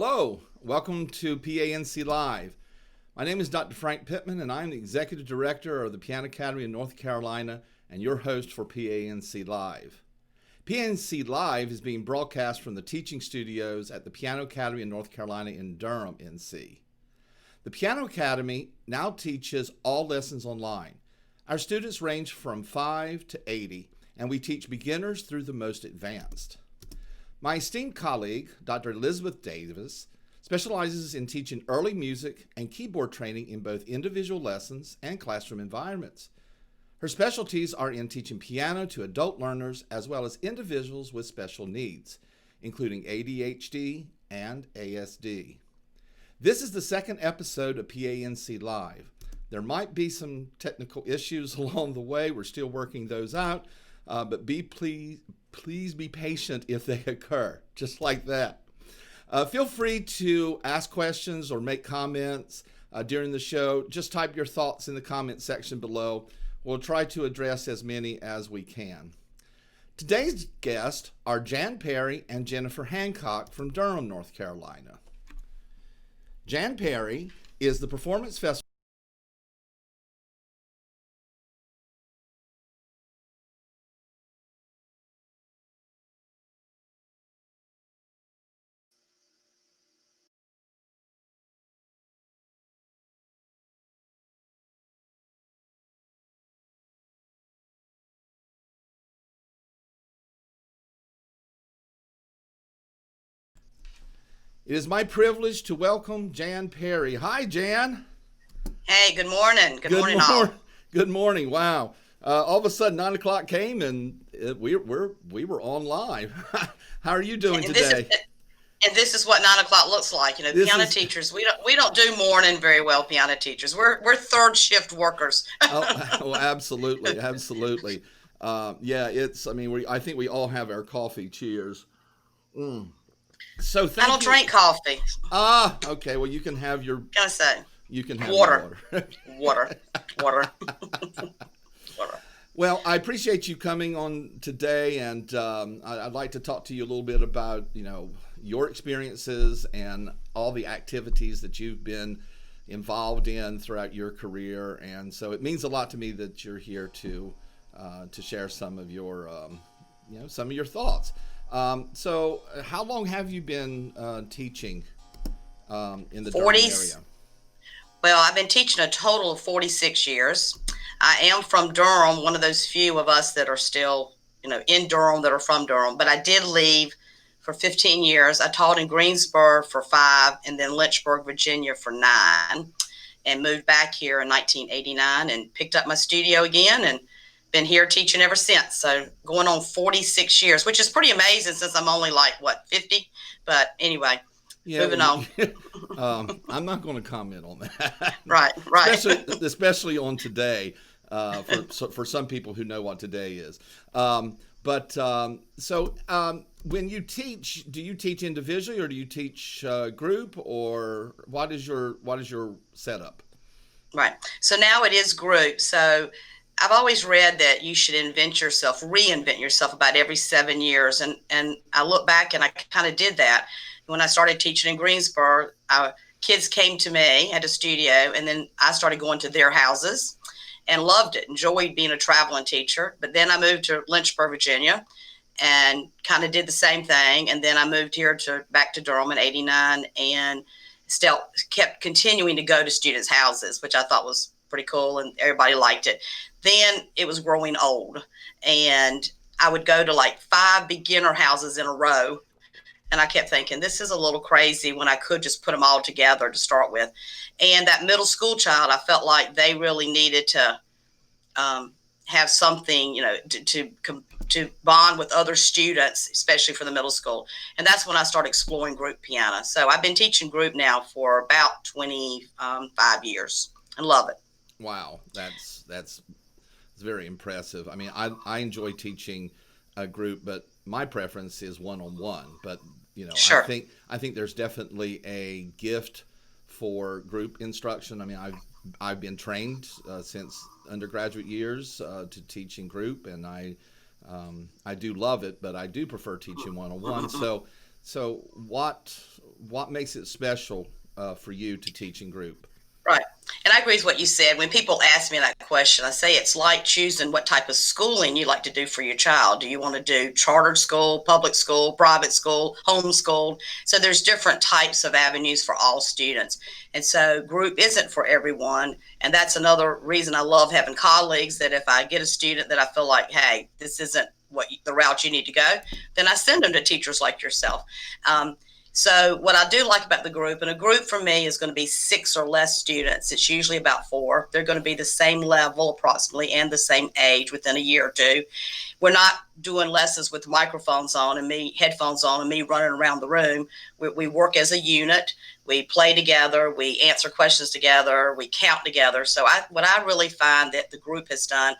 Hello, welcome to PANC Live. My name is Dr. Frank Pittman, and I'm the Executive Director of the Piano Academy in North Carolina and your host for PANC Live. PANC Live is being broadcast from the teaching studios at the Piano Academy in North Carolina in Durham, NC. The Piano Academy now teaches all lessons online. Our students range from 5 to 80, and we teach beginners through the most advanced. My esteemed colleague, Dr. Elizabeth Davis, specializes in teaching early music and keyboard training in both individual lessons and classroom environments. Her specialties are in teaching piano to adult learners as well as individuals with special needs, including ADHD and ASD. This is the second episode of PANC Live. There might be some technical issues along the way. We're still working those out, but please be patient if they occur, just like that. Feel free to ask questions or make comments during the show. Just type your thoughts in the comment section below. We'll try to address as many as we can. Today's guests are Jan Perry and Jennifer Hancock from Durham, North Carolina. Jan Perry is the Performance Festival. It is my privilege to welcome Jan Perry. Hi, Jan. Hey, good morning. Good morning, all. Good morning. Wow. All of a sudden, 9 o'clock came and we were on live. How are you doing today? This is what 9 o'clock looks like. You know, piano teachers, we don't do morning very well. Piano teachers, we're third shift workers. Oh, absolutely. Yeah, I think we all have our coffee. Cheers. So I don't drink coffee. Okay. Well, you can have your. What can I say? You can have water. Water. Water. Well, I appreciate you coming on today, and I'd like to talk to you a little bit about your experiences and all the activities that you've been involved in throughout your career, and so it means a lot to me that you're here to share some of your thoughts. So how long have you been teaching in the Durham area? Well, I've been teaching a total of 46 years. I am from Durham, one of those few of us that are still, in Durham that are from Durham. But I did leave for 15 years. I taught in Greensboro for 5 and then Lynchburg, Virginia for 9 and moved back here in 1989 and picked up my studio again and been here teaching ever since. So going on 46 years, which is pretty amazing since I'm only 50? But anyway, moving on. I'm not going to comment on that. Right. Especially on today, for some people who know what today is. So when you teach, do you teach individually or do you teach group, or what is your setup? Right. So now it is group. So I've always read that you should reinvent yourself about every 7 years. And I look back and I kind of did that. When I started teaching in Greensboro, kids came to me at a studio, and then I started going to their houses and loved it, enjoyed being a traveling teacher. But then I moved to Lynchburg, Virginia, and kind of did the same thing. And then I moved here back to Durham in 89 and still kept continuing to go to students' houses, which I thought was pretty cool, and everybody liked it. Then it was growing old, and I would go to 5 beginner houses in a row. And I kept thinking, this is a little crazy when I could just put them all together to start with. And that middle school child, I felt like they really needed to have something, to bond with other students, especially for the middle school. And that's when I started exploring group piano. So I've been teaching group now for about 25 years and love it. Wow, that's very impressive. I mean, I enjoy teaching a group, but my preference is one-on-one. But sure. I think there's definitely a gift for group instruction. I mean, I've been trained since undergraduate years to teach in group, and I do love it, but I do prefer teaching one-on-one. So what makes it special for you to teach in group? Right. And I agree with what you said. When people ask me that question, I say it's like choosing what type of schooling you like to do for your child. Do you want to do chartered school, public school, private school, homeschooled? So there's different types of avenues for all students. And so group isn't for everyone. And that's another reason I love having colleagues, that if I get a student that I feel like, hey, this isn't the route you need to go, then I send them to teachers like yourself. So what I do like about the group, and a group for me is going to be 6 or less students. It's usually about 4. They're going to be the same level approximately and the same age within a year or two. We're not doing lessons with microphones on and headphones on and me running around the room. We work as a unit. We play together. We answer questions together. We count together. So what I really find that the group has done,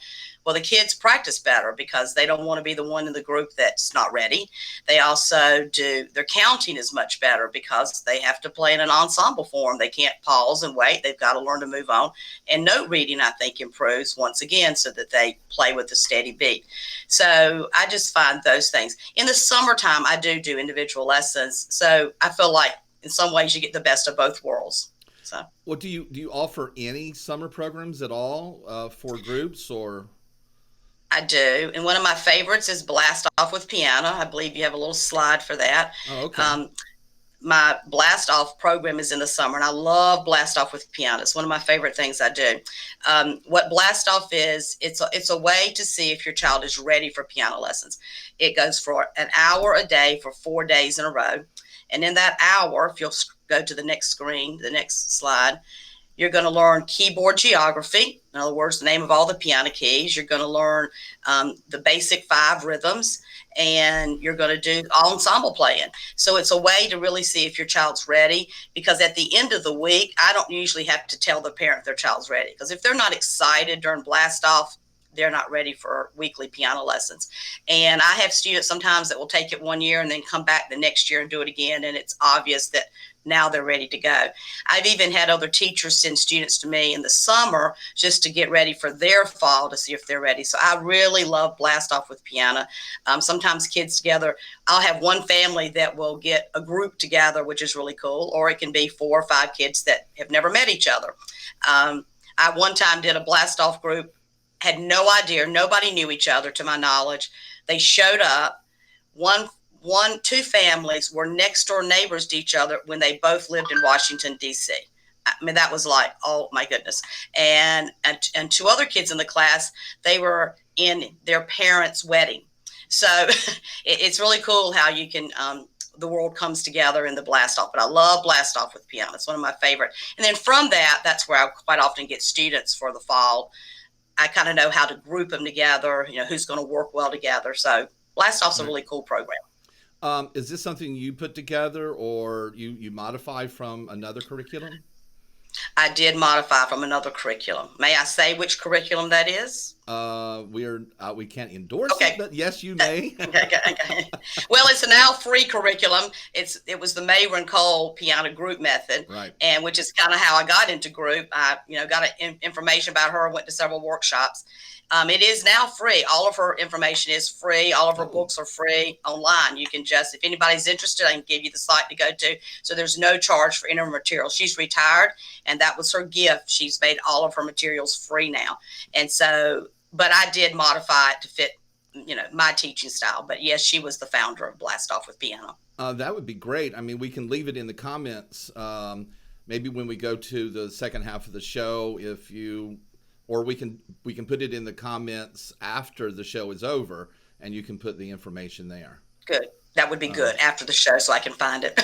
well, the kids practice better because they don't want to be the one in the group that's not ready. They also their counting is much better because they have to play in an ensemble form. They can't pause and wait. They've got to learn to move on. And note reading, I think, improves once again so that they play with a steady beat. So I just find those things. In the summertime, I do individual lessons. So I feel like in some ways you get the best of both worlds. So, well, do you offer any summer programs at all for groups or? I do. And one of my favorites is Blast Off with Piano. I believe you have a little slide for that. Oh, okay. My Blast Off program is in the summer, and I love Blast Off with Piano. It's one of my favorite things I do. What Blast Off is, it's a way to see if your child is ready for piano lessons. It goes for an hour a day for 4 days in a row. And in that hour, if you'll go to the next screen, the next slide, you're going to learn keyboard geography. In other words, the name of all the piano keys. You're going to learn the basic 5 rhythms, and you're going to do ensemble playing. So it's a way to really see if your child's ready, because at the end of the week, I don't usually have to tell the parent their child's ready, because if they're not excited during Blast Off, they're not ready for weekly piano lessons. And I have students sometimes that will take it 1 year and then come back the next year and do it again, and it's obvious that now they're ready to go. I've even had other teachers send students to me in the summer just to get ready for their fall to see if they're ready. So I really love Blast Off with Piano. Sometimes kids together, I'll have one family that will get a group together, which is really cool, or it can be 4 or 5 kids that have never met each other. I one time did a Blast Off group, had no idea, nobody knew each other to my knowledge. They showed up. Two families were next door neighbors to each other when they both lived in Washington, D.C. I mean, that was like, oh my goodness. And 2 other kids in the class, they were in their parents' wedding. So it's really cool how you can, the world comes together in the Blast Off. But I love Blast Off with Piano. It's one of my favorite. And then from that's where I quite often get students for the fall. I kind of know how to group them together, who's going to work well together. So Blast Off's a really cool program. Is this something you put together or you modify from another curriculum? I did modify from another curriculum. May I say which curriculum that is? We can't endorse Okay. it, but yes, you may. Okay. Well, it's a now free curriculum. It was the Mayron Cole piano group method, Right. And which is kind of how I got into group. I got information about her, went to several workshops. It is now free. All of her information is free. All of her books are free online. You can just, if anybody's interested, I can give you the site to go to. So there's no charge for any of her materials. She's retired, and that was her gift. She's made all of her materials free now. And so, but I did modify it to fit, my teaching style. But yes, she was the founder of Blast Off with Piano. That would be great. I mean, we can leave it in the comments. Maybe when we go to the second half of the show, or we can put it in the comments after the show is over, and you can put the information there. Good. That would be good after the show, so I can find it.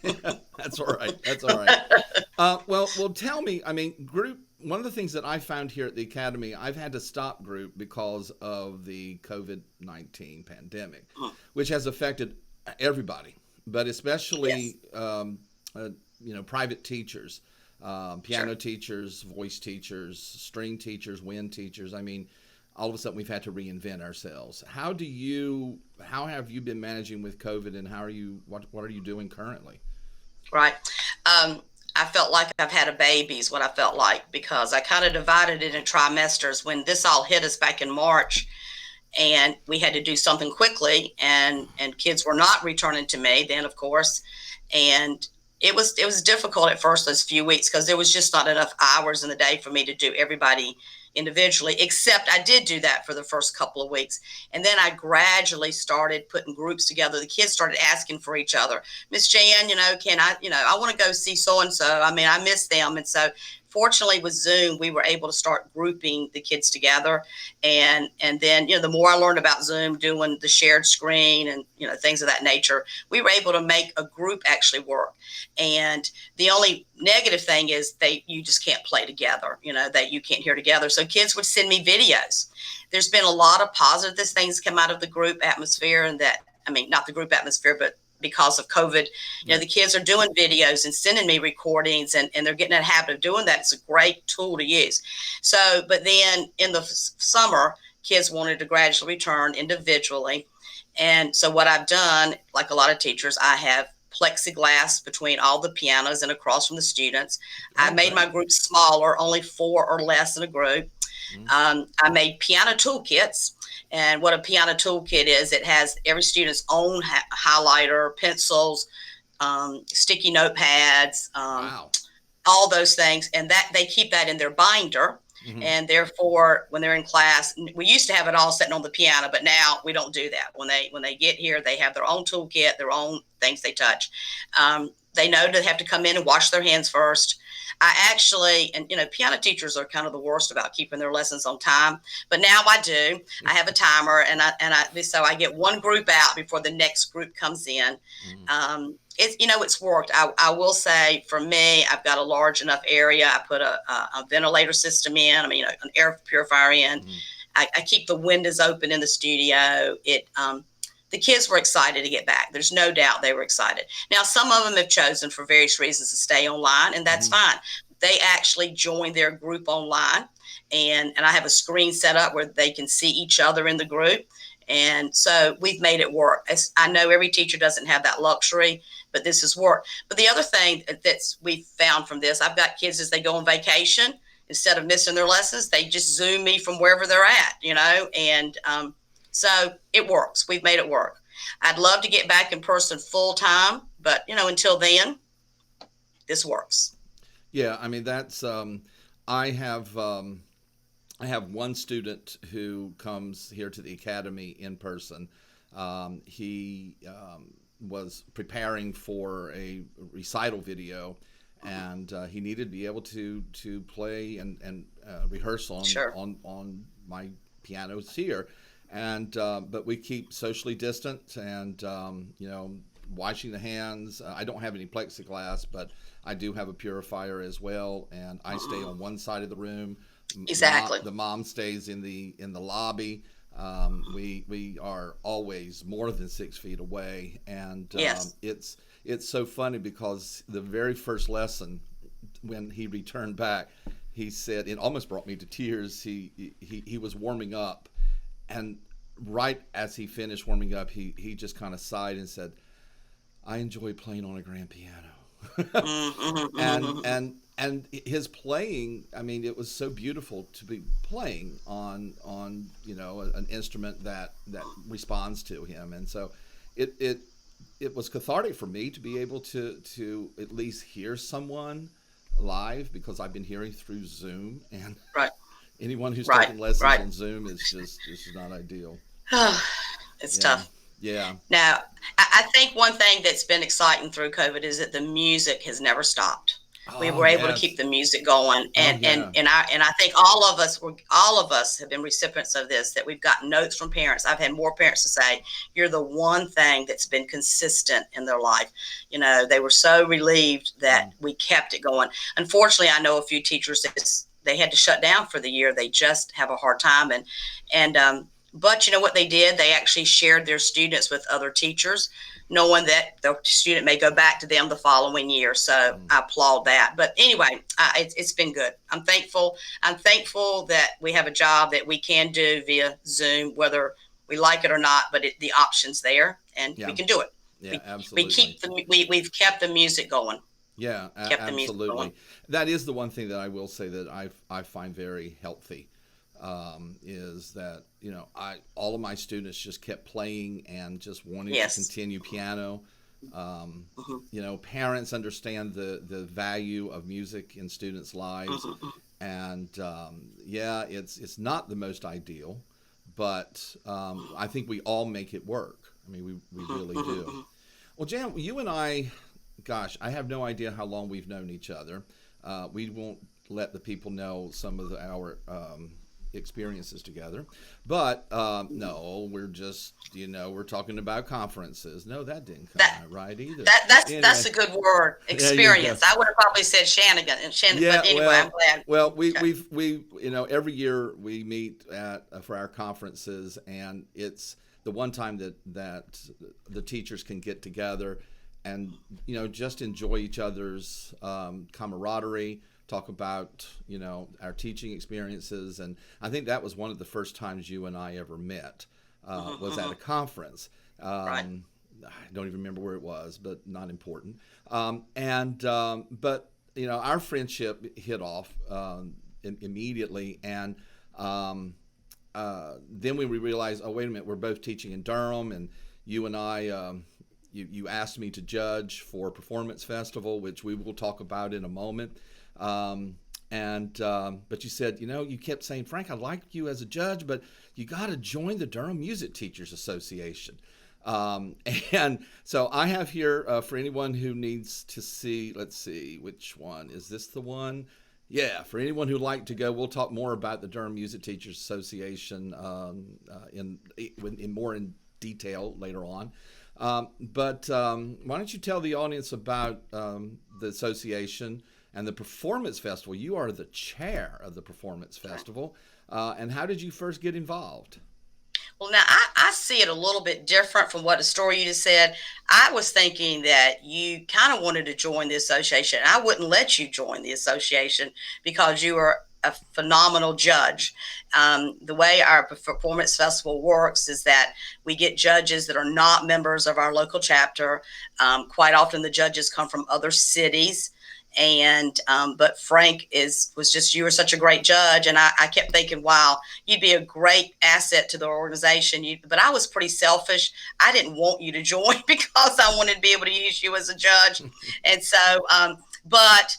Yeah, that's all right. That's all right. Well, tell me. I mean, group. One of the things that I found here at the Academy, I've had to stop group because of the COVID-19 pandemic, which has affected everybody, but especially private teachers. Piano teachers, voice teachers, string teachers, wind teachers. I mean, all of a sudden we've had to reinvent ourselves. How have you been managing with COVID, and what are you doing currently? Right. I felt like I've had a baby is what I felt like, because I kind of divided it in trimesters. When this all hit us back in March, and we had to do something quickly, and kids were not returning to me then, of course. And it was difficult at first, those few weeks, because there was just not enough hours in the day for me to do everybody individually, except I did do that for the first couple of weeks. And then I gradually started putting groups together. The kids started asking for each other. Miss Jan, can I, I want to go see so-and-so. I mean, I miss them. And so fortunately with Zoom, we were able to start grouping the kids together. And then, the more I learned about Zoom, doing the shared screen and, things of that nature, we were able to make a group actually work. And the only negative thing is you just can't play together, that you can't hear together. So kids would send me videos. There's been a lot of positive things come out of the group atmosphere, and not the group atmosphere, but because of COVID, the kids are doing videos and sending me recordings, and they're getting in a habit of doing that. It's a great tool to use. So, but then in the summer, kids wanted to gradually return individually. And so what I've done, like a lot of teachers, I have plexiglass between all the pianos and across from the students. I made my group smaller, only 4 or less in a group. I made piano toolkits. And what a piano toolkit is, it has every student's own highlighter, pencils, sticky notepads, all those things. And that they keep that in their binder. And therefore, when they're in class, we used to have it all sitting on the piano, but now we don't do that. When they get here, they have their own toolkit, their own things they touch. They know they have to come in and wash their hands first. I actually, and piano teachers are kind of the worst about keeping their lessons on time, but now I do. I have a timer, so I get one group out before the next group comes in. It's worked. I will say, for me, I've got a large enough area. I put a ventilator system in. An air purifier in. I keep the windows open in the studio. The kids were excited to get back. There's no doubt they were excited. Now, some of them have chosen for various reasons to stay online, and that's fine. They actually joined their group online, and I have a screen set up where they can see each other in the group. And so we've made it work. I know every teacher doesn't have that luxury, but this has worked. But the other thing we've found from this, I've got kids as they go on vacation, instead of missing their lessons, they just Zoom me from wherever they're at, and so it works. We've made it work. I'd love to get back in person full time, but until then, this works. Yeah, that's I have one student who comes here to the academy in person. He was preparing for a recital video, and he needed to be able to play and rehearse on my pianos here. And but we keep socially distant, and washing the hands. I don't have any plexiglass, but I do have a purifier as well, and I stay on one side of the room. Exactly. The mom stays in the lobby. We are always more than 6 feet away, and yes. It's so funny because the very first lesson, when he returned back, he said, it almost brought me to tears. He was warming up, and right as he finished warming up, he just kind of sighed and said, "I enjoy playing on a grand piano." and his playing, it was so beautiful to be playing on an instrument that responds to him. And so it was cathartic for me to be able to at least hear someone live, because I've been hearing through Zoom, and right. Anyone who's taking lessons on Zoom is just not ideal. It's tough. Yeah. Now, I think one thing that's been exciting through COVID is that the music has never stopped. We were able to keep the music going, and I think all of us have been recipients of this. That we've gotten notes from parents. I've had more parents to say, "You're the one thing that's been consistent in their life." They were so relieved that we kept it going. Unfortunately, I know a few teachers that they had to shut down for the year. They just have a hard time, but what they did? They actually shared their students with other teachers, knowing that the student may go back to them the following year. So I applaud that. But anyway, it's been good. I'm thankful. I'm thankful that we have a job that we can do via Zoom, whether we like it or not. But the option's there, and we can do it. Yeah, absolutely. We've kept the music going. Yeah, absolutely. That is the one thing that I will say that I find very healthy. is that I all of my students just kept playing and just wanting to Yes. continue piano. Hmm. Parents understand the value of music in students' lives, Hmm. and yeah, it's not the most ideal, but I think we all make it work. I mean, we really do. Hmm. Well, Jan, you and I, gosh, I have no idea how long we've known each other. We won't let the people know some of our experiences together. But no, we're just, we're talking about conferences. No, that didn't come That out right either. that's Anyway, a good word. there you go. Experience. I would have probably said Shanigan and Yeah, but anyway, I'm well, glad. well, Okay. every year we meet at for our conferences, and it's the one time that the teachers can get together and just enjoy each other's camaraderie, talk about our teaching experiences, and I think that was one of the first times you and I ever met Hmm. was at Hmm. a conference. Right. I don't even remember where it was, but not important. And but our friendship hit off immediately, and then we realized, oh wait a minute, we're both teaching in Durham, and you and I. You asked me to judge for Performance Festival, which we will talk about in a moment. And but you said, you kept saying, Frank, I like you as a judge, but you got to join the Durham Music Teachers Association. Um, and so I have here for anyone who needs to see. Let's see, which one is this? The one? Yeah, for anyone who'd like to go, we'll talk more about the Durham Music Teachers Association in more in detail later on. But why don't you tell the audience about the association and the Performance Festival? You are the chair of the Performance Okay. Festival. And how did you first get involved? Well, now I see it a little bit different from what the story you just said. I was thinking that you kind of wanted to join the association. I wouldn't let you join the association because you are a phenomenal judge. The way our performance festival works is that we get judges that are not members of our local chapter. Quite often, the judges come from other cities. And but Frank was just, you were such a great judge, and I kept thinking, wow, you'd be a great asset to the organization. But I was pretty selfish. I didn't want you to join because I wanted to be able to use you as a judge. And so, but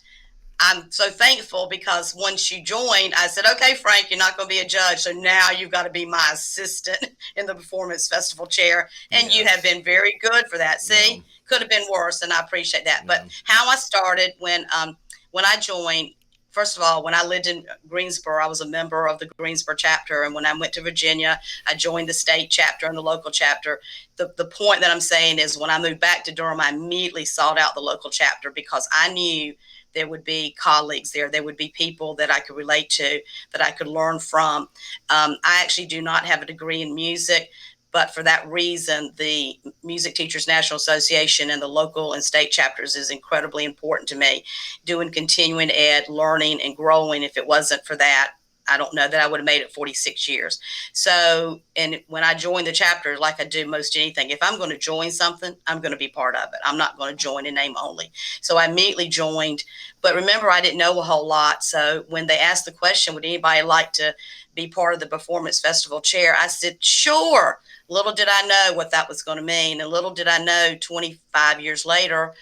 I'm so thankful because once you joined, I said, okay, Frank, you're not going to be a judge. So now you've got to be my assistant in the Performance Festival chair. And you have Yes. been very good for that. Well, See, could have been worse. And I appreciate that. But yeah. how I started when I joined, first of all, when I lived in Greensboro, I was a member of the Greensboro chapter. And when I went to Virginia, I joined the state chapter and the local chapter. The point that I'm saying is when I moved back to Durham, I immediately sought out the local chapter because I knew there would be colleagues there. There would be people that I could relate to, that I could learn from. I actually do not have a degree in music, but for that reason, the Music Teachers National Association and the local and state chapters is incredibly important to me. Doing continuing ed, learning and growing. If it wasn't for that, I don't know that I would have made it 46 years. So, and when I join the chapter, like I do most anything, if I'm going to join something, I'm going to be part of it. I'm not going to join in name only. So I immediately joined. But remember, I didn't know a whole lot. So when they asked the question, would anybody like to be part of the Performance Festival chair? I said, sure. Little did I know what that was going to mean. And little did I know 25 years later,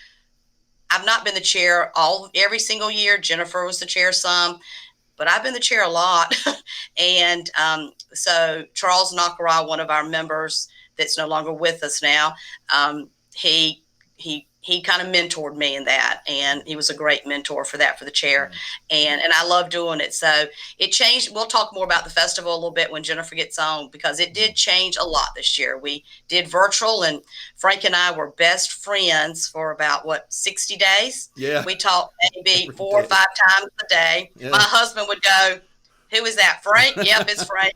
I've not been the chair every single year. Jennifer was the chair some, but I've been the chair a lot. And so Charles Nakara, one of our members that's no longer with us now, he he kind of mentored me in that, and he was a great mentor for that, for the chair. Yeah. And I love doing it. So it changed. We'll talk more about the festival a little bit when Jennifer gets on, because it Mm. did change a lot this year. We did virtual, and Frank and I were best friends for about 60 days. Yeah. We talked maybe Every 4 or day. 5 times a day. My Yeah. husband would go, who is that, Frank? Yep, it's Frank.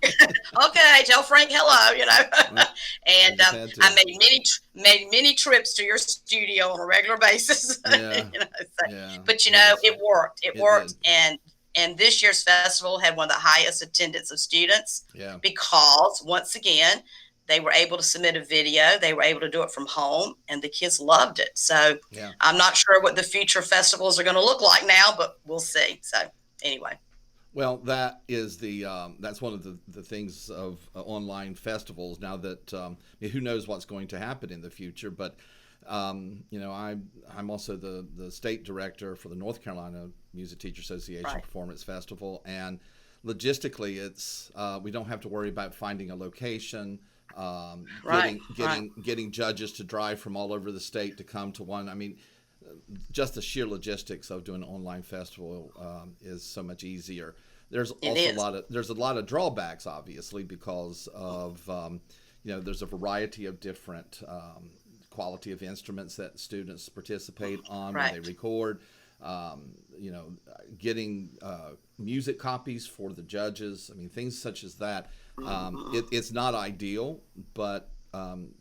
Okay, tell Frank hello, Well, you and just had I to. made many trips to your studio on a regular basis. Yeah. So, Yeah. but Yes. it worked. It It did. worked, and this year's festival had one of the highest attendance of students Yeah. because once again they were able to submit a video. They were able to do it from home, and the kids loved it. So Yeah. I'm not sure what the future festivals are going to look like now, but we'll see. So anyway. Well, that is that's one of the things of online festivals. Now that who knows what's going to happen in the future, but I'm also the state director for the North Carolina Music Teacher Association Right. Performance Festival, and logistically, it's we don't have to worry about finding a location, Right. Right. getting judges to drive from all over the state to come to one. I mean, just the sheer logistics of doing an online festival is so much easier. There's It also is. a lot of drawbacks, obviously, because of there's a variety of different quality of instruments that students participate on when they Right. record. You know, getting music copies for the judges. I mean, things such as that. It's not ideal, but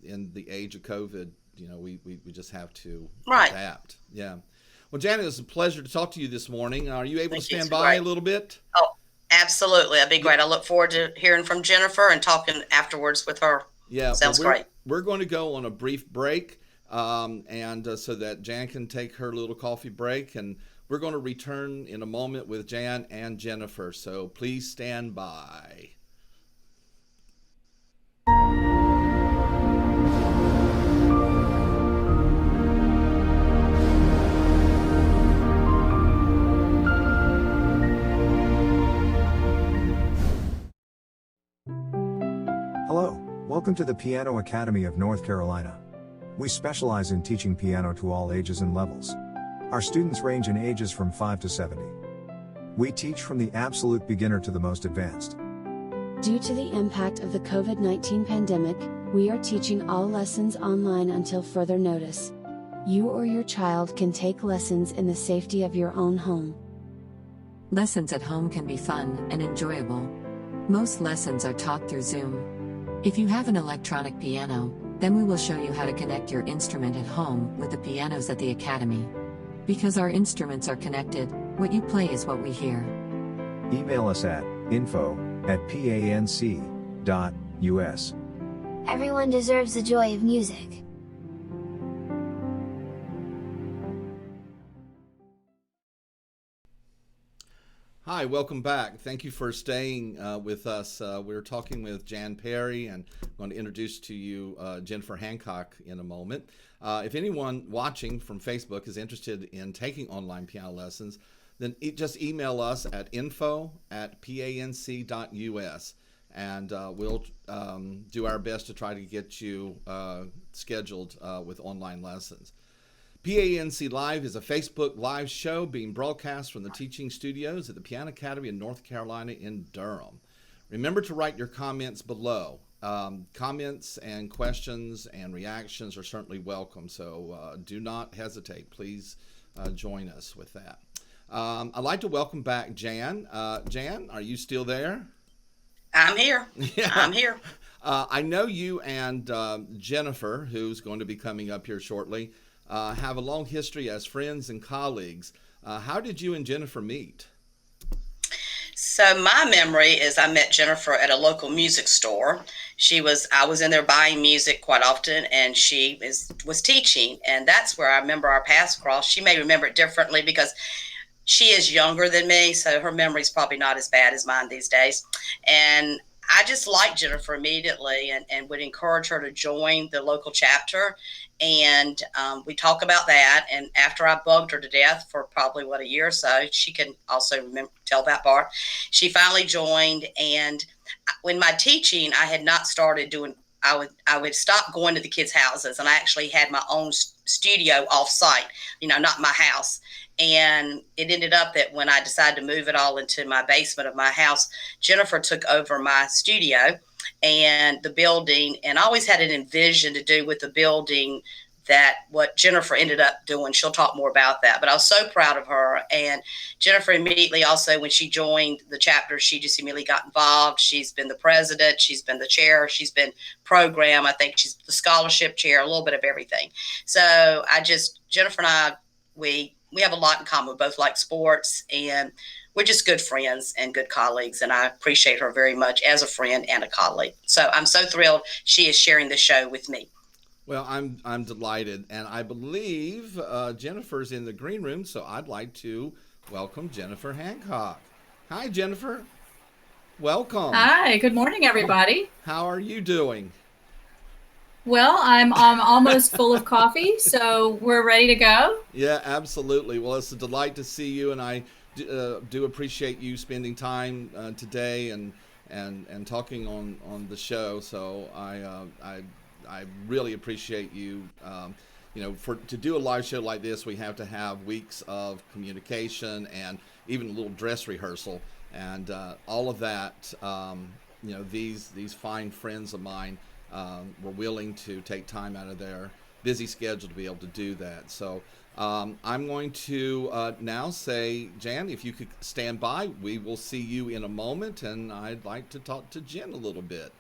in the age of COVID, we just have to Right. adapt. Yeah. Well, Janet, it's a pleasure to talk to you this morning. Are you able to Thank you. It's stand been by great. a little bit? Oh, absolutely. That'd be great. I look forward to hearing from Jennifer and talking afterwards with her. Yeah. Well, Sounds great. we're going to go on a brief break, and so that Jan can take her little coffee break, and we're going to return in a moment with Jan and Jennifer. So please stand by. Hello, welcome to the Piano Academy of North Carolina. We specialize in teaching piano to all ages and levels. Our students range in ages from 5 to 70. We teach from the absolute beginner to the most advanced. Due to the impact of the COVID-19 pandemic, we are teaching all lessons online until further notice. You or your child can take lessons in the safety of your own home. Lessons at home can be fun and enjoyable. Most lessons are taught through Zoom. If you have an electronic piano, then we will show you how to connect your instrument at home with the pianos at the Academy. Because our instruments are connected, what you play is what we hear. Email us at info@panc.us. Everyone deserves the joy of music. Hi, welcome back. Thank you for staying with us. We're talking with Jan Perry, and I'm going to introduce to you Jennifer Hancock in a moment. If anyone watching from Facebook is interested in taking online piano lessons, then just email us at info@panc.us, and we'll do our best to try to get you scheduled with online lessons. PANC Live is a Facebook live show being broadcast from the teaching studios at the Piano Academy in North Carolina in Durham. Remember to write your comments below. Comments and questions and reactions are certainly welcome, so do not hesitate. Please join us with that. I'd like to welcome back Jan. Jan, are you still there? I'm here. Yeah. I'm here. I know you and Jennifer, who's going to be coming up here shortly, have a long history as friends and colleagues. How did you and Jennifer meet? So my memory is I met Jennifer at a local music store. I was in there buying music quite often, and she was teaching, and that's where I remember our paths crossed. She may remember it differently because she is younger than me, so her memory's probably not as bad as mine these days. And I just liked Jennifer immediately and would encourage her to join the local chapter. And we talk about that. And after I bugged her to death for probably, a year or so, she can also tell that part. She finally joined. And when my teaching, I had not started doing, I would stop going to the kids' houses. And I actually had my own studio off site, not my house. And it ended up that when I decided to move it all into my basement of my house, Jennifer took over my studio and the building. And I always had an envision to do with the building that what Jennifer ended up doing. She'll talk more about that. But I was so proud of her. And Jennifer immediately also, when she joined the chapter, she just immediately got involved. She's been the president. She's been the chair. She's been program. I think she's the scholarship chair, a little bit of everything. So Jennifer and I, we have a lot in common. We both like sports, and we're just good friends and good colleagues. And I appreciate her very much as a friend and a colleague. So I'm so thrilled she is sharing the show with me. Well, I'm delighted, and I believe Jennifer's in the green room, so I'd like to welcome Jennifer Hancock. Hi, Jennifer. Welcome. Hi, good morning, everybody. How are you doing? Well, I'm almost full of coffee, so we're ready to go. Yeah, absolutely. Well, it's a delight to see you, and I do appreciate you spending time today and talking on the show. So I really appreciate you. To do a live show like this, we have to have weeks of communication and even a little dress rehearsal, and all of that. These fine friends of mine were willing to take time out of their busy schedule to be able to do that. So I'm going to now say, Jan, if you could stand by, we will see you in a moment, and I'd like to talk to Jen a little bit.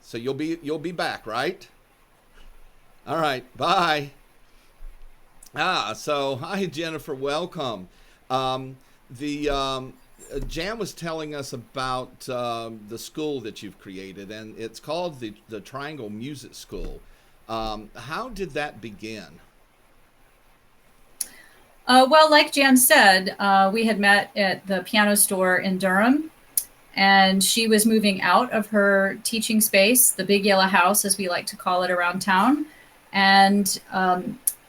So you'll be back, right? All right, bye. So hi, Jennifer, welcome. Jan was telling us about the school that you've created, and it's called the Triangle Music School. How did that begin? Well, like Jan said, we had met at the piano store in Durham, and she was moving out of her teaching space, the Big Yellow House, as we like to call it around town. And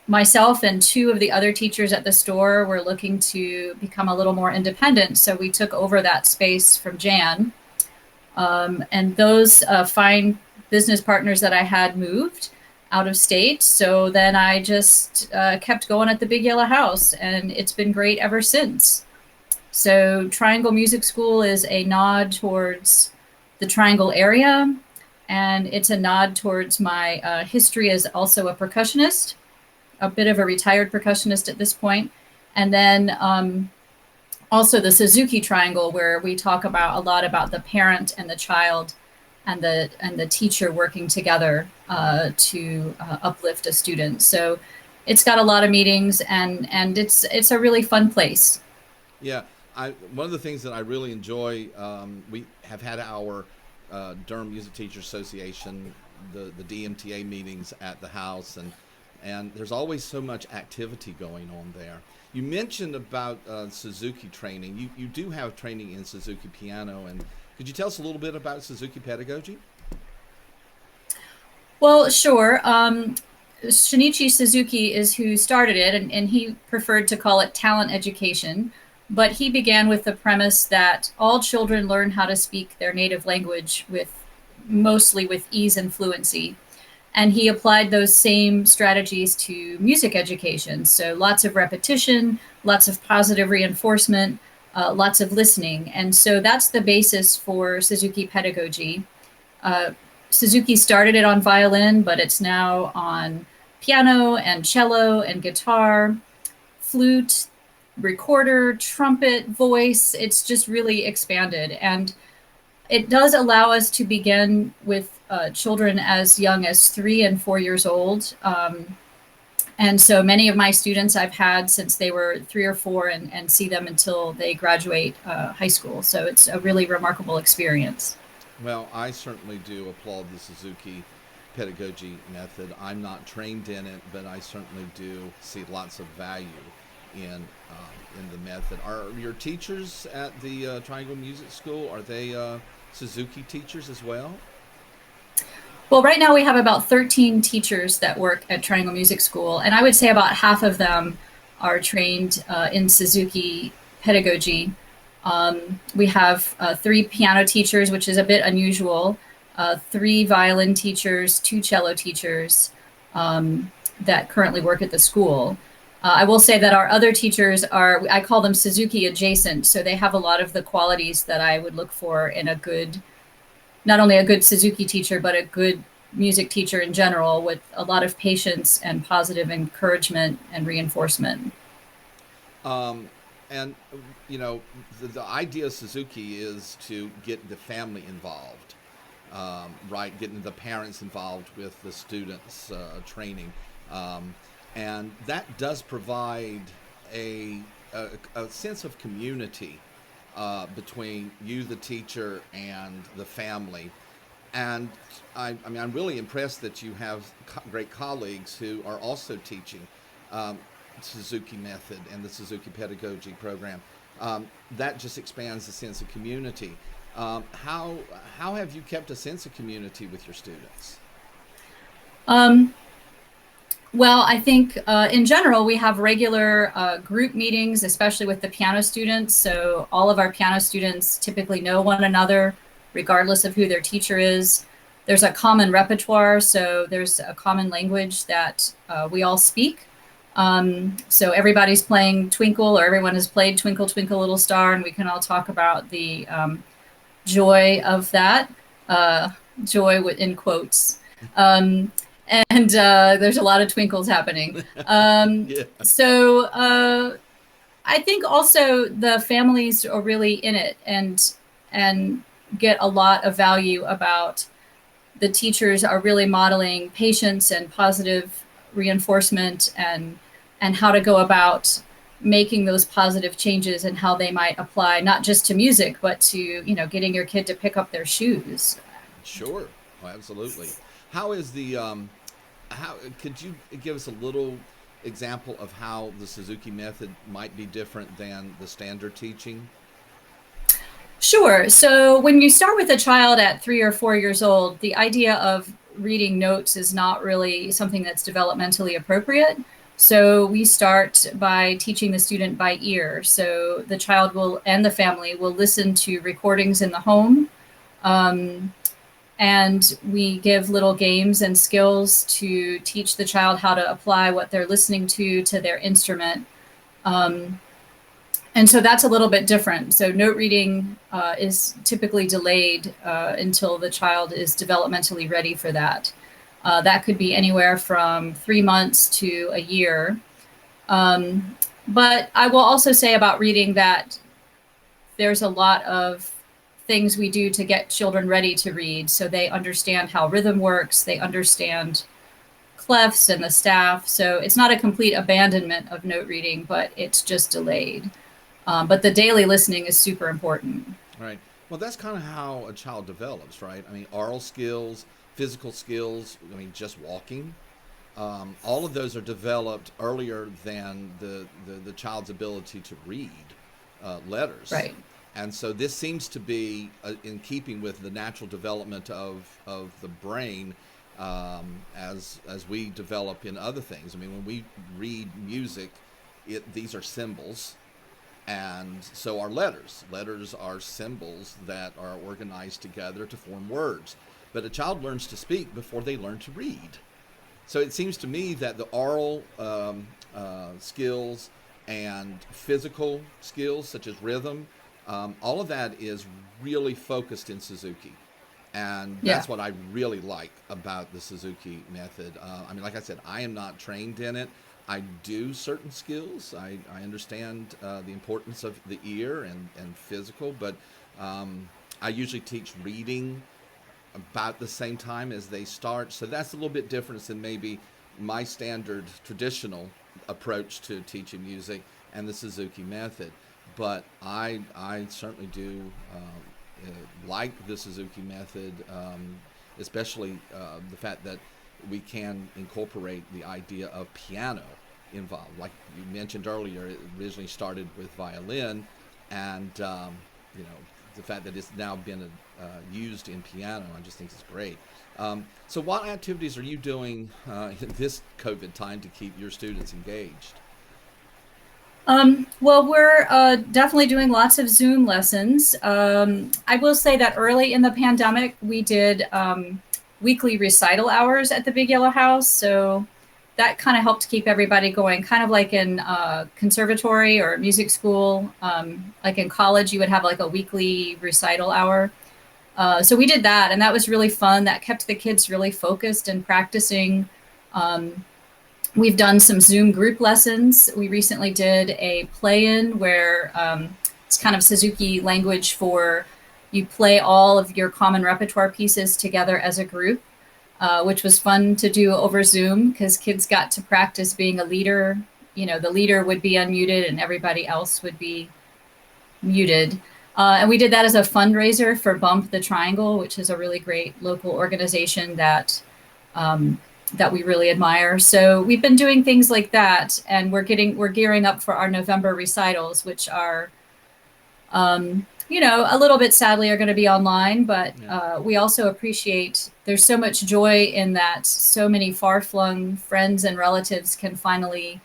myself and two of the other teachers at the store were looking to become a little more independent, so we took over that space from Jan. And those fine business partners that I had moved out of state, so then I just kept going at the Big Yellow House, and it's been great ever since. So Triangle Music School is a nod towards the Triangle area, and it's a nod towards my history as also a percussionist, a bit of a retired percussionist at this point. And then also the Suzuki Triangle, where we talk about a lot about the parent and the child and the teacher working together to uplift a student. So it's got a lot of meetings, and it's a really fun place. Yeah, one of the things that I really enjoy, we have had our Durham Music Teachers Association, the DMTA meetings at the house, and there's always so much activity going on there. You mentioned about Suzuki training. You do have training in Suzuki piano, and could you tell us a little bit about Suzuki pedagogy? Well, sure. Shinichi Suzuki is who started it, and he preferred to call it talent education. But he began with the premise that all children learn how to speak their native language mostly with ease and fluency. And he applied those same strategies to music education. So lots of repetition, lots of positive reinforcement, lots of listening. And so that's the basis for Suzuki pedagogy. Suzuki started it on violin, but it's now on piano and cello and guitar, flute, recorder, trumpet, voice. It's just really expanded. And it does allow us to begin with children as young as 3 and 4 years old. And so many of my students I've had since they were 3 or 4 and see them until they graduate high school. So it's a really remarkable experience. Well, I certainly do applaud the Suzuki pedagogy method. I'm not trained in it, but I certainly do see lots of value in the method. Are your teachers at the Triangle Music School, are they Suzuki teachers as well? Well, right now we have about 13 teachers that work at Triangle Music School, and I would say about half of them are trained in Suzuki pedagogy. We have 3 piano teachers, which is a bit unusual, 3 violin teachers, 2 cello teachers that currently work at the school. I will say that our other teachers I call them Suzuki adjacent, so they have a lot of the qualities that I would look for in a good, not only a good Suzuki teacher, but a good music teacher in general, with a lot of patience and positive encouragement and reinforcement. And, you know, the idea of Suzuki is to get the family involved, right? Getting the parents involved with the students' training. And that does provide a sense of community between you, the teacher, and the family. And I'm really impressed that you have great colleagues who are also teaching Suzuki method and the Suzuki pedagogy program. that just expands the sense of community. How have you kept a sense of community with your students? Well, I think in general, we have regular group meetings, especially with the piano students. So all of our piano students typically know one another, regardless of who their teacher is. There's a common repertoire, so there's a common language that we all speak. So everybody's playing Twinkle, or everyone has played Twinkle, Twinkle, Little Star, and we can all talk about the joy of that, joy in quotes. And there's a lot of twinkles happening. Yeah. So I think also the families are really in it and get a lot of value about the teachers are really modeling patience and positive reinforcement and how to go about making those positive changes and how they might apply not just to music, but to, you know, getting your kid to pick up their shoes. Sure. Oh, absolutely. How is the, how could you give us a little example of how the Suzuki method might be different than the standard teaching? Sure. So when you start with a child at 3 or 4 years old, the idea of reading notes is not really something that's developmentally appropriate. So we start by teaching the student by ear. So the child will, and the family will listen to recordings in the home. And we give little games and skills to teach the child how to apply what they're listening to their instrument. And so that's a little bit different. So note reading is typically delayed until the child is developmentally ready for that. That could be anywhere from 3 months to a year. But I will also say about reading that there's a lot of things we do to get children ready to read. So they understand how rhythm works. They understand clefs and the staff. So it's not a complete abandonment of note reading, but it's just delayed. But the daily listening is super important. Right. Well, that's kind of how a child develops, right? I mean, oral skills, physical skills, I mean, just walking. All of those are developed earlier than the child's ability to read letters. Right. And so this seems to be in keeping with the natural development of the brain as we develop in other things. I mean, when we read music, these are symbols. And so are letters. Letters are symbols that are organized together to form words. But a child learns to speak before they learn to read. So it seems to me that the oral skills and physical skills, such as rhythm, all of that is really focused in Suzuki. And that's what I really like about the Suzuki method. I mean, like I said, I am not trained in it. I do certain skills. I understand the importance of the ear and physical, but I usually teach reading about the same time as they start. So that's a little bit different than maybe my standard traditional approach to teaching music and the Suzuki method. But I certainly do like the Suzuki method, especially the fact that we can incorporate the idea of piano involved. Like you mentioned earlier, it originally started with violin, and you know, the fact that it's now been used in piano, I just think is great. So what activities are you doing in this COVID time to keep your students engaged? Well, we're definitely doing lots of Zoom lessons. I will say that early in the pandemic, we did weekly recital hours at the Big Yellow House. So that kind of helped keep everybody going, kind of like in conservatory or music school. Like in college, you would have like a weekly recital hour. So we did that, and that was really fun. That kept the kids really focused and practicing. We've done some Zoom group lessons. We recently did a play-in where it's kind of Suzuki language for you play all of your common repertoire pieces together as a group, which was fun to do over Zoom because kids got to practice being a leader. You know, the leader would be unmuted and everybody else would be muted. And we did that as a fundraiser for Bump the Triangle, which is a really great local organization that we really admire. So we've been doing things like that, and we're gearing up for our November recitals, which are A little bit sadly are going to be online, but Yeah. we also appreciate there's so much joy in that so many far-flung friends and relatives can finally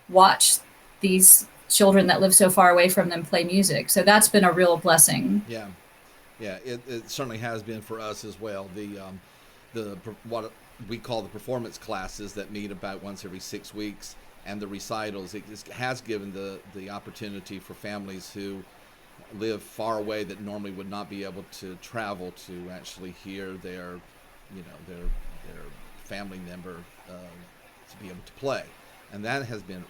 watch these children that live so far away from them play music. So that's been a real blessing. Yeah. Yeah, it certainly has been for us as well. What we call the performance classes that meet about once every 6 weeks, and the recitals, it just has given the opportunity for families who live far away that normally would not be able to travel to actually hear their family member to be able to play, and that has been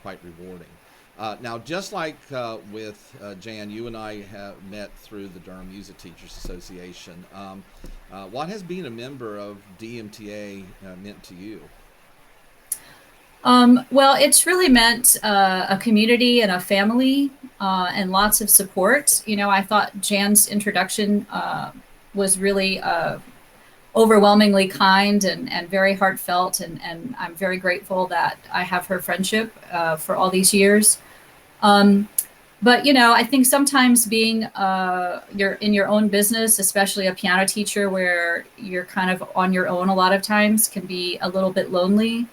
quite rewarding. Now, just like with Jan, you and I have met through the Durham Music Teachers Association. What has being a member of DMTA meant to you? Well, it's really meant a community and a family and lots of support. I thought Jan's introduction was really overwhelmingly kind and very heartfelt, and I'm very grateful that I have her friendship for all these years. But I think sometimes being you're in your own business, especially a piano teacher, where you're kind of on your own a lot of times, can be a little bit lonely.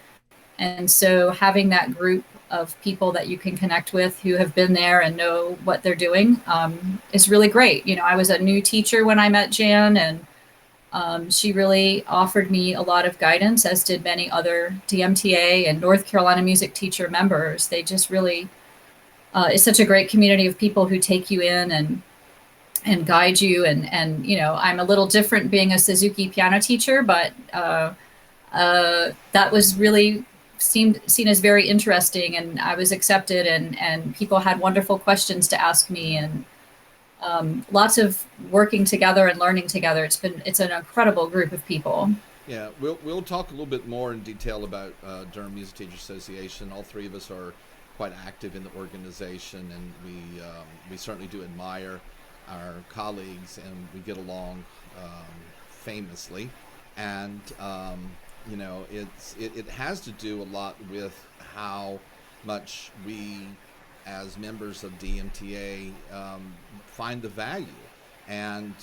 And so having that group of people that you can connect with who have been there and know what they're doing is really great. I was a new teacher when I met Jan, and she really offered me a lot of guidance, as did many other DMTA and North Carolina music teacher members. They just really, it's such a great community of people who take you in and guide you. And I'm a little different being a Suzuki piano teacher, but that was really seen as very interesting, and I was accepted, and people had wonderful questions to ask me, and lots of working together and learning together. It's an incredible group of people. Yeah, we'll talk a little bit more in detail about Durham Music Teachers Association. All three of us are quite active in the organization, and we certainly do admire our colleagues, and we get along famously. And it has to do a lot with how much we, as members of DMTA, find the value. And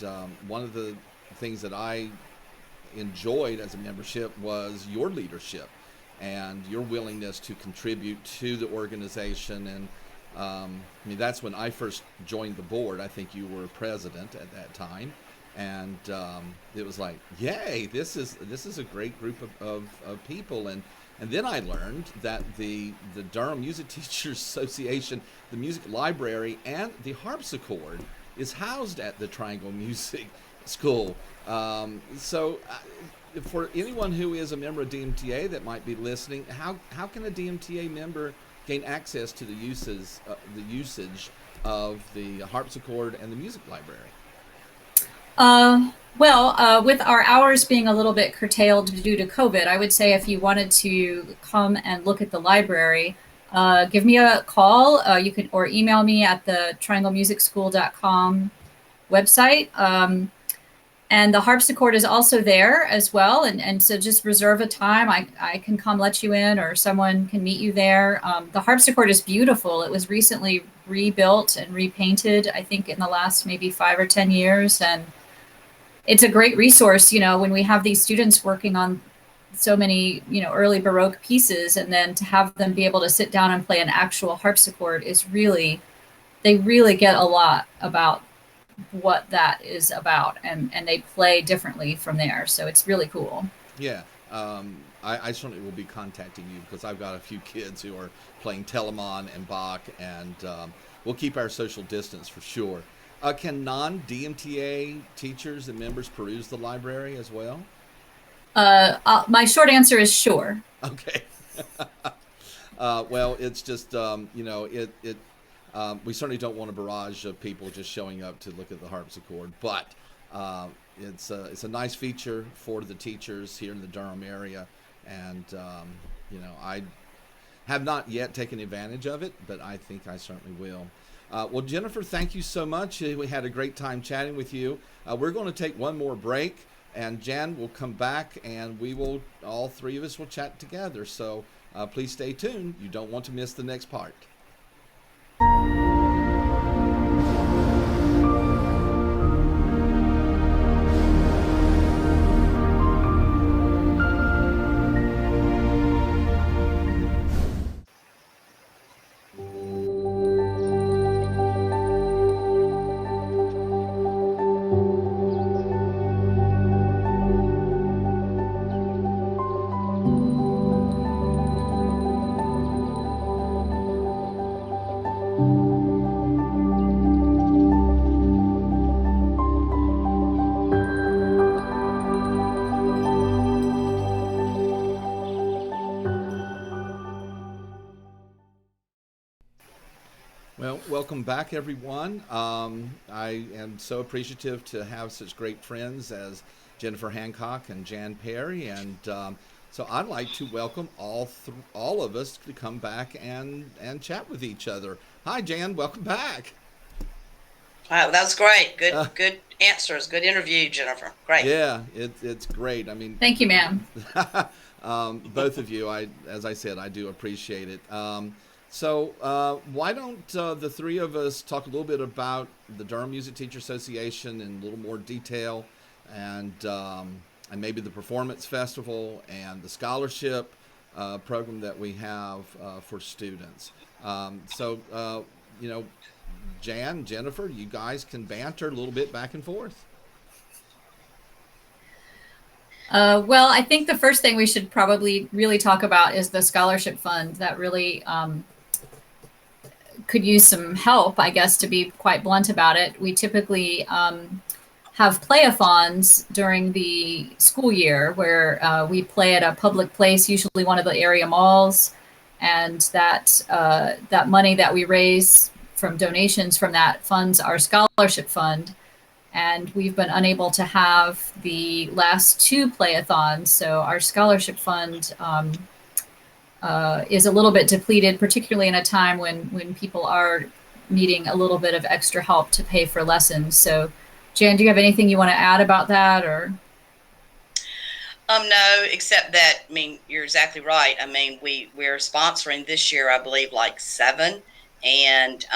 one of the things that I enjoyed as a membership was your leadership and your willingness to contribute to the organization. And that's when I first joined the board. I think you were president at that time. And it was like, yay, this is a great group of people. And then I learned that the Durham Music Teachers Association, the music library, and the harpsichord is housed at the Triangle Music School. So for anyone who is a member of DMTA that might be listening, how can a DMTA member gain access to the usage of the harpsichord and the music library? With our hours being a little bit curtailed due to COVID, I would say if you wanted to come and look at the library, give me a call. You can or email me at the trianglemusicschool.com website. And the harpsichord is also there as well. And so just reserve a time. I can come let you in, or someone can meet you there. The harpsichord is beautiful. It was recently rebuilt and repainted, I think in the last maybe 5 or 10 years. And it's a great resource, when we have these students working on so many, early Baroque pieces, and then to have them be able to sit down and play an actual harpsichord is they really get a lot about what that is about, and they play differently from there. So it's really cool. Yeah. I certainly will be contacting you because I've got a few kids who are playing Telemann and Bach, and we'll keep our social distance for sure. Can non-DMTA teachers and members peruse the library as well? My short answer is sure. Okay. Well, it's just, we certainly don't want a barrage of people just showing up to look at the harpsichord, but it's a nice feature for the teachers here in the Durham area, and I have not yet taken advantage of it, but I think I certainly will. Well, Jennifer, thank you so much. We had a great time chatting with you. We're going to take one more break, and Jan will come back, and all three of us will chat together. So please stay tuned. You don't want to miss the next part. Well, welcome back, everyone. I am so appreciative to have such great friends as Jennifer Hancock and Jan Perry, and so I'd like to welcome all of us to come back and chat with each other. Hi, Jan. Welcome back. Wow, that was great. Good, Uh, good answers. Good interview, Jennifer. Great. yeah, it's great. I mean, Thank you, ma'am. both of you, as I said, I do appreciate it. So why don't the three of us talk a little bit about the Durham Music Teacher Association in a little more detail, and maybe the Performance Festival and the scholarship program that we have for students. So Jan, Jennifer, you guys can banter a little bit back and forth. Well, I think the first thing we should probably really talk about is the scholarship fund that really could use some help, I guess, to be quite blunt about it. We typically have playathons during the school year where we play at a public place, usually one of the area malls, and that money that we raise from donations from that funds our scholarship fund. And we've been unable to have the last two playathons, so our scholarship fund is a little bit depleted, particularly in a time when people are needing a little bit of extra help to pay for lessons. So, Jan, do you have anything you want to add about that, or? No, except that, I mean, you're exactly right. I mean, we're sponsoring this year, I believe, like 7, and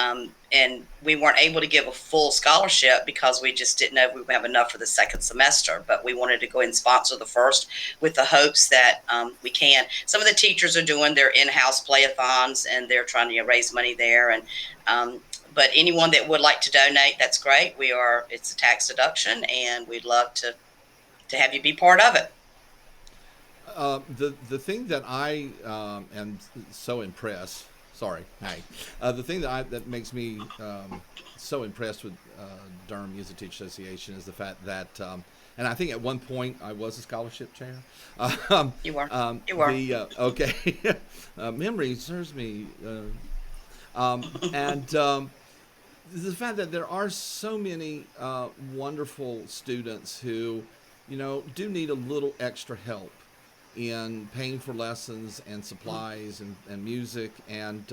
we weren't able to give a full scholarship because we just didn't know if we would have enough for the second semester. But we wanted to go ahead and sponsor the first with the hopes that we can. Some of the teachers are doing their in-house playathons, and they're trying to raise money there. And but anyone that would like to donate, that's great. It's a tax deduction, and we'd love to have you be part of it. The thing that I am so impressed. Sorry, hey. The thing that makes me so impressed with Durham Music Teacher Association is the fact that, and I think at one point I was a scholarship chair. You were. You were. Okay. Memory serves me. And the fact that there are so many wonderful students who, do need a little extra help in paying for lessons and supplies and music, and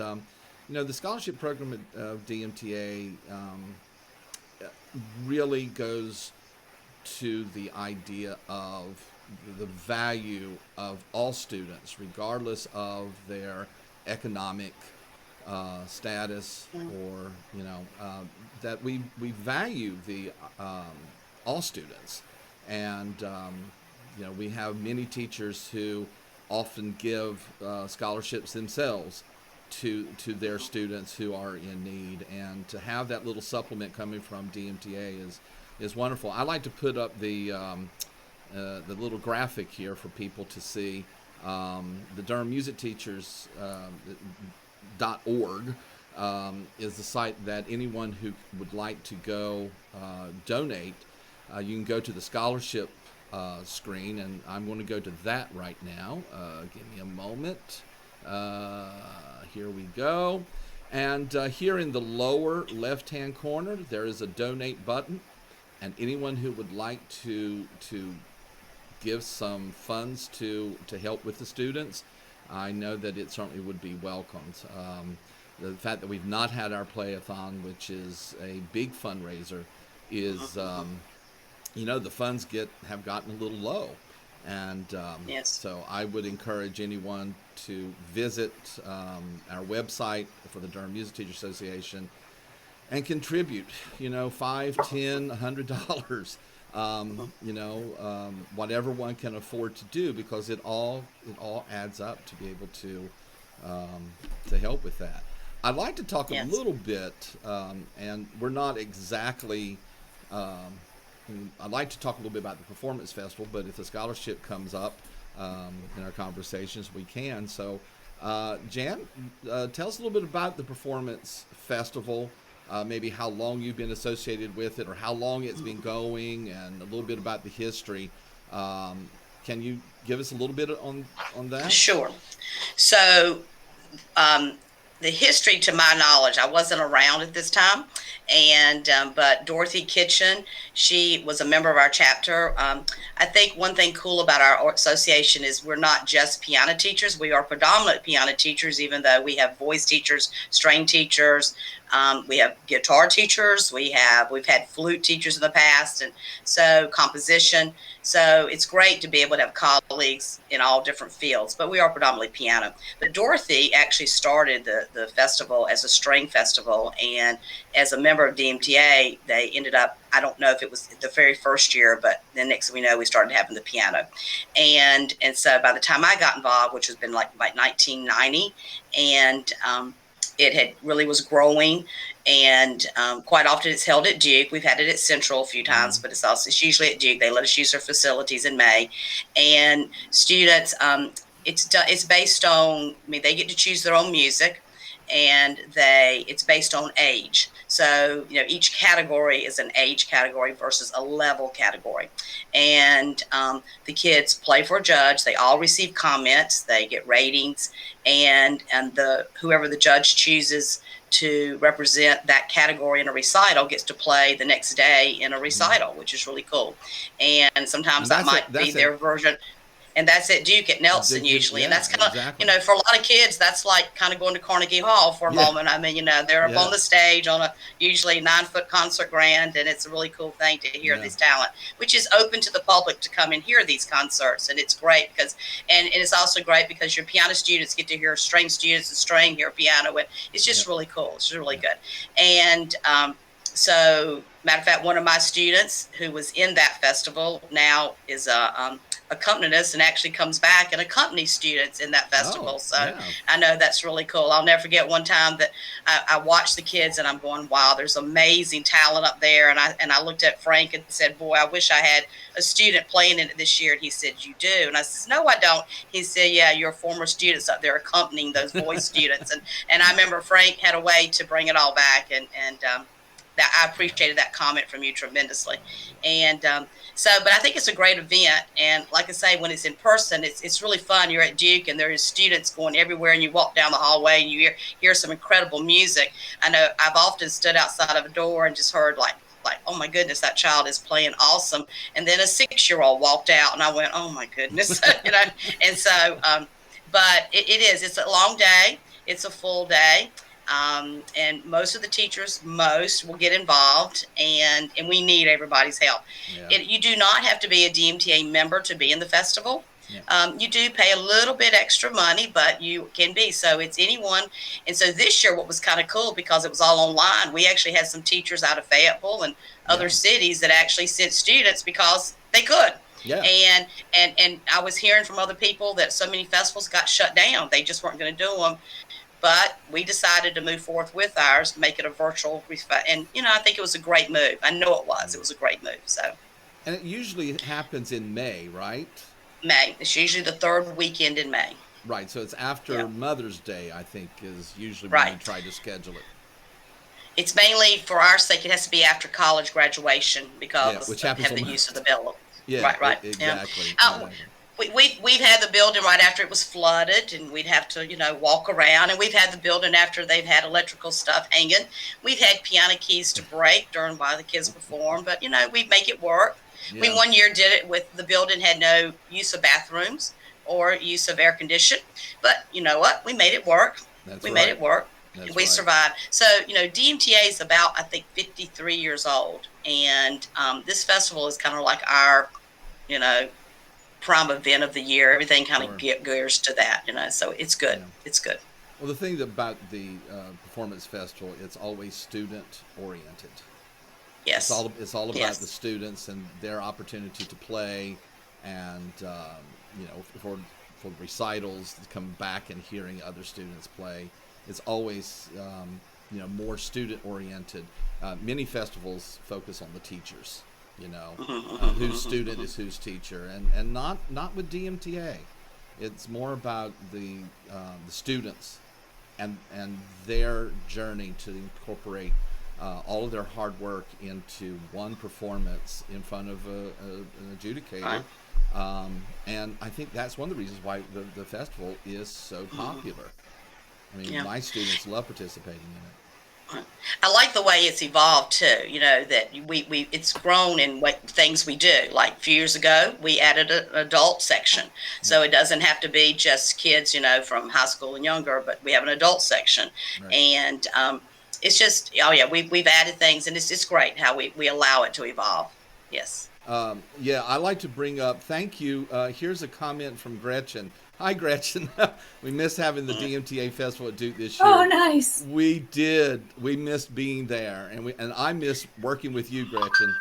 the scholarship program at DMTA really goes to the idea of the value of all students, regardless of their economic status, or that we value the all students, and we have many teachers who often give scholarships themselves to their students who are in need, and to have that little supplement coming from DMTA is wonderful. I like to put up the little graphic here for people to see. The Durham Music Teachers .org is the site that anyone who would like to go donate, you can go to the scholarship screen, and I'm going to go to that right now. Give me a moment. Here we go. And here in the lower left-hand corner, there is a donate button, and anyone who would like to give some funds to help with the students, I know that it certainly would be welcomed. The fact that we've not had our playathon, which is a big fundraiser, is the funds have gotten a little low, and yes. So I would encourage anyone to visit our website for the Durham Music Teacher Association and contribute. $5, $10, $100. Whatever one can afford to do, because it all adds up to be able to help with that. I'd like to talk a little bit, and we're not exactly. I'd like to talk a little bit about the Performance Festival, but if the scholarship comes up in our conversations, we can. So, Jan, tell us a little bit about the Performance Festival, maybe how long you've been associated with it, or how long it's been going, and a little bit about the history. Can you give us a little bit on that? Sure. So, the history, to my knowledge, I wasn't around at this time, and but Dorothy Kitchen, she was a member of our chapter. I think one thing cool about our association is we're not just piano teachers. We are predominant piano teachers, even though we have voice teachers, string teachers. We have guitar teachers. We've had flute teachers in the past, and so composition. So it's great to be able to have colleagues in all different fields, but we are predominantly piano. But Dorothy actually started the festival as a string festival, and as a member of DMTA, they ended up, I don't know if it was the very first year, but then next thing we know, we started having the piano. And so by the time I got involved, which has been like 1990, and it had really was growing, and quite often it's held at Duke. We've had it at Central a few times, but it's usually at Duke. They let us use their facilities in May, and students, it's based on, I mean, they get to choose their own music, and it's based on age. So, you know, each category is an age category versus a level category. And the kids play for a judge. They all receive comments. They get ratings. And whoever the judge chooses to represent that category in a recital gets to play the next day in a recital, which is really cool. And sometimes that might be their version. And that's at Duke at Nelson usually. Yeah, and that's kind of, exactly. You know, for a lot of kids, that's like kind of going to Carnegie Hall for a moment. I mean, you know, they're up on the stage on a usually 9-foot concert grand, and it's a really cool thing to hear this talent, which is open to the public to come and hear these concerts. And it's great because, and it's also great because your piano students get to hear string students and string hear piano, and it's just really cool. It's really good. And so, matter of fact, one of my students who was in that festival now is a accompanist and actually comes back and accompanies students in that festival. I know that's really cool. I'll never forget one time that I watched the kids and I'm going, wow, there's amazing talent up there. And I looked at Frank and said, boy, I wish I had a student playing in it this year. And he said, you do? And I said, no, I don't. He said, yeah, your former students up there accompanying those voice students. And I remember Frank had a way to bring it all back. And that I appreciated that comment from you tremendously. And but I think it's a great event. And like I say, when it's in person, it's really fun. You're at Duke and there's students going everywhere, and you walk down the hallway and you hear some incredible music. I know I've often stood outside of a door and just heard like, oh my goodness, that child is playing awesome. And then a 6-year-old walked out and I went, oh my goodness, you know? And so, but it's a long day. It's a full day. And most of the teachers, will get involved, and we need everybody's help. You do not have to be a DMTA member to be in the festival. You do pay a little bit extra money, but you can be. So it's anyone. And so this year, what was kind of cool, because it was all online, we actually had some teachers out of Fayetteville and other cities that actually sent students because they could. And I was hearing from other people that so many festivals got shut down. They just weren't going to do them. But we decided to move forth with ours, make it a virtual, and you know, I think it was a great move. I know it was. It was a great move. So. And it usually happens in May, right? May. It's usually the third weekend in May. Right. So it's after Mother's Day, I think, is usually when you try to schedule it. It's mainly for our sake. It has to be after college graduation because which we happens have the use of the building. Right. Exactly. We've had the building right after it was flooded, and we'd have to, you know, walk around. And we've had the building after they've had electrical stuff hanging. We've had piano keys to break while the kids perform, but you know, we make it work. We one year did it with the building had no use of bathrooms or use of air conditioning, but you know what? We made it work. We made it work. We survived. So you know, DMTA is about, I think, 53 years old, and this festival is kind of like our, you know, prime event of the year. Everything kind of gears to that, you know, so it's good. It's good. Well, the thing about the performance festival, it's always student oriented. Yes, it's all about the students and their opportunity to play, and you know, for recitals, to come back and hearing other students play. It's always you know, more student oriented. Many festivals focus on the teachers. You know, whose student is whose teacher, and not with DMTA. It's more about the students and their journey to incorporate all of their hard work into one performance in front of an adjudicator. And I think that's one of the reasons why the festival is so popular. I mean, Yeah. my students love participating in it. I like the way it's evolved too. That we it's grown in what things we do. Like a few years ago, we added an adult section, so it doesn't have to be just kids, from high school and younger, but we have an adult section, Right. and it's just we've added things, and it's great how we allow it to evolve. Yes. Yeah, I like to bring up, thank you. Here's a comment from Gretchen. Hi, Gretchen. We missed having the DMTA Festival at Duke this year. Oh, nice. We did. We missed being there, and I miss working with you, Gretchen.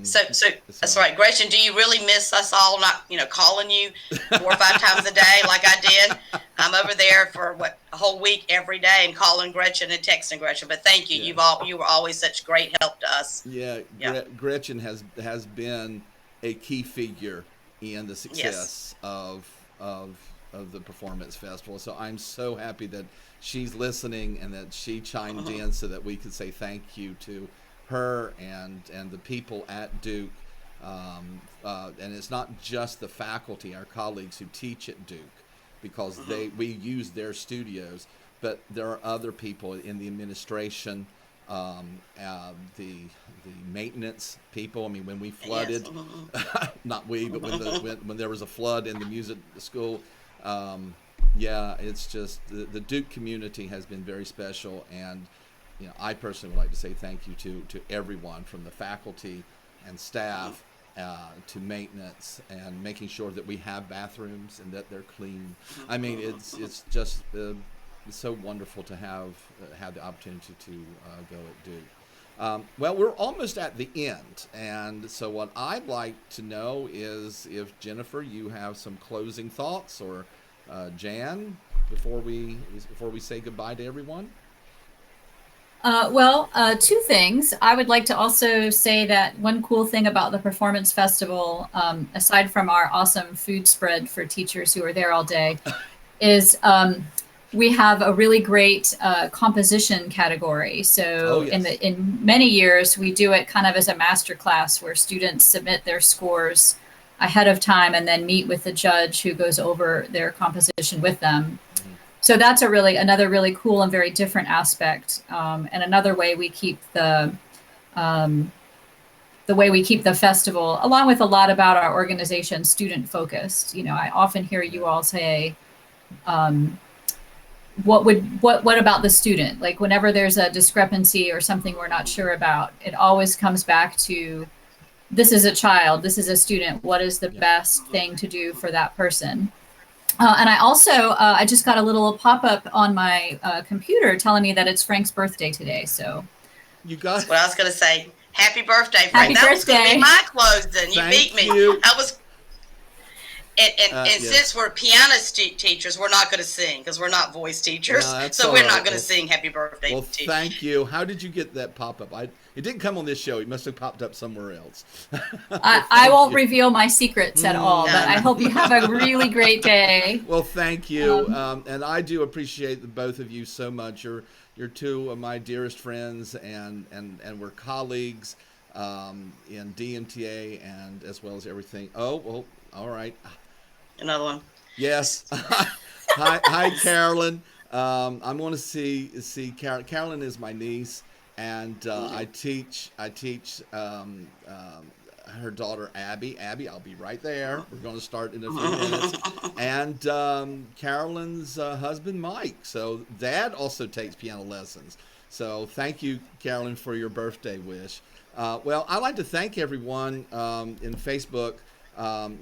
So that's right, Gretchen. Do you really miss us all not calling you 4 or 5 times a day like I did? I'm over there for a whole week every day and calling Gretchen and texting Gretchen. But thank you. Yeah. You were always such great help to us. Yeah, Gretchen has been a key figure in the success of the performance festival. So I'm so happy that she's listening and that she chimed in so that we could say thank you to her and the people at Duke. And it's not just the faculty, our colleagues who teach at Duke, because we use their studios, but there are other people in the administration, the maintenance people. I mean, when we flooded, not we, but when there was a flood in the music school, it's just the Duke community has been very special, and I personally would like to say thank you to everyone from the faculty and staff to maintenance and making sure that we have bathrooms and that they're clean. I mean, it's just it's so wonderful to have the opportunity to go at Duke. Well, we're almost at the end, and so what I'd like to know is if Jennifer, you have some closing thoughts, or Jan, before we say goodbye to everyone. Two things. I would like to also say that one cool thing about the Performance Festival, aside from our awesome food spread for teachers who are there all day, is we have a really great composition category. So in many years, we do it kind of as a master class where students submit their scores ahead of time and then meet with the judge who goes over their composition with them. So that's another really cool and very different aspect, and another way we keep the festival, along with a lot about our organization, student focused. I often hear you all say, what about the student? Like whenever there's a discrepancy or something we're not sure about, it always comes back to, this is a child, this is a student. What is the best thing to do for that person? And I also, I just got a little pop-up on my computer telling me that it's Frank's birthday today. So you got. That's what I was going to say. Happy birthday, Frank. Happy Was going to be my closing. You beat me. That was. And since we're piano teachers, we're not going to sing because we're not voice teachers. So we're not going to sing Happy Birthday. Well, thank you. How did you get that pop-up? It didn't come on this show. It must have popped up somewhere else. I won't reveal my secrets at all, but I hope you have a really great day. Well, thank you. And I do appreciate the both of you so much. You're two of my dearest friends, and we're colleagues in DMTA and as well as everything. Oh, well, all right. Another one. Yes. Hi, Carolyn. I'm going to see Carolyn. Carolyn is my niece, and I teach her daughter Abby. Abby, I'll be right there. We're going to start in a few minutes. And Carolyn's husband, Mike. So Dad also takes piano lessons. So thank you, Carolyn, for your birthday wish. Well, I'd like to thank everyone in Facebook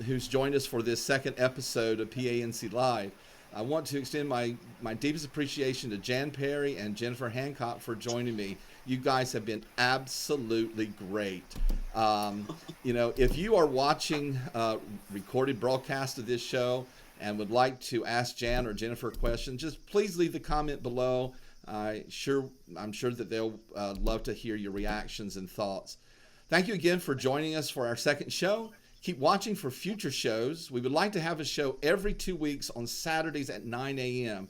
who's joined us for this second episode of PANC Live. I want to extend my deepest appreciation to Jan Perry and Jennifer Hancock for joining me. You guys have been absolutely great. If you are watching recorded broadcast of this show and would like to ask Jan or Jennifer a question, just please leave the comment below. I'm sure that they'll love to hear your reactions and thoughts. Thank you again for joining us for our second show. Keep watching for future shows. We would like to have a show every 2 weeks on Saturdays at 9 a.m.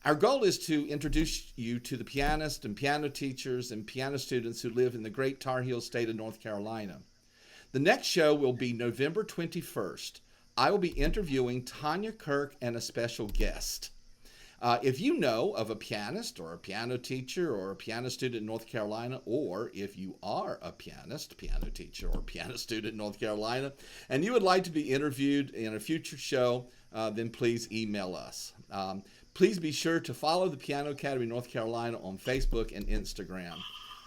Our goal is to introduce you to the pianists and piano teachers and piano students who live in the great Tar Heel state of North Carolina. The next show will be November 21st. I will be interviewing Tanya Kirk and a special guest. If you know of a pianist or a piano teacher or a piano student in North Carolina, or if you are a pianist, piano teacher, or piano student in North Carolina, and you would like to be interviewed in a future show, then please email us. Please be sure to follow the Piano Academy North Carolina on Facebook and Instagram.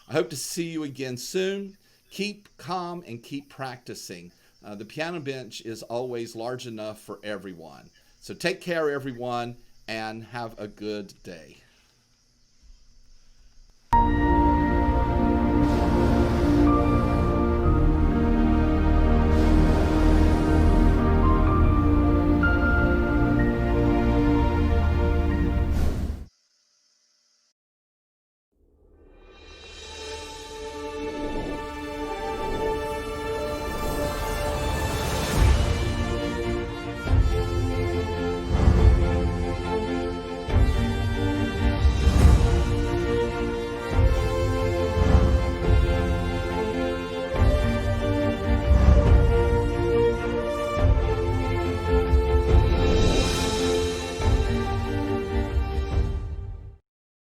I hope to see you again soon. Keep calm and keep practicing. The piano bench is always large enough for everyone. So take care, everyone, and have a good day.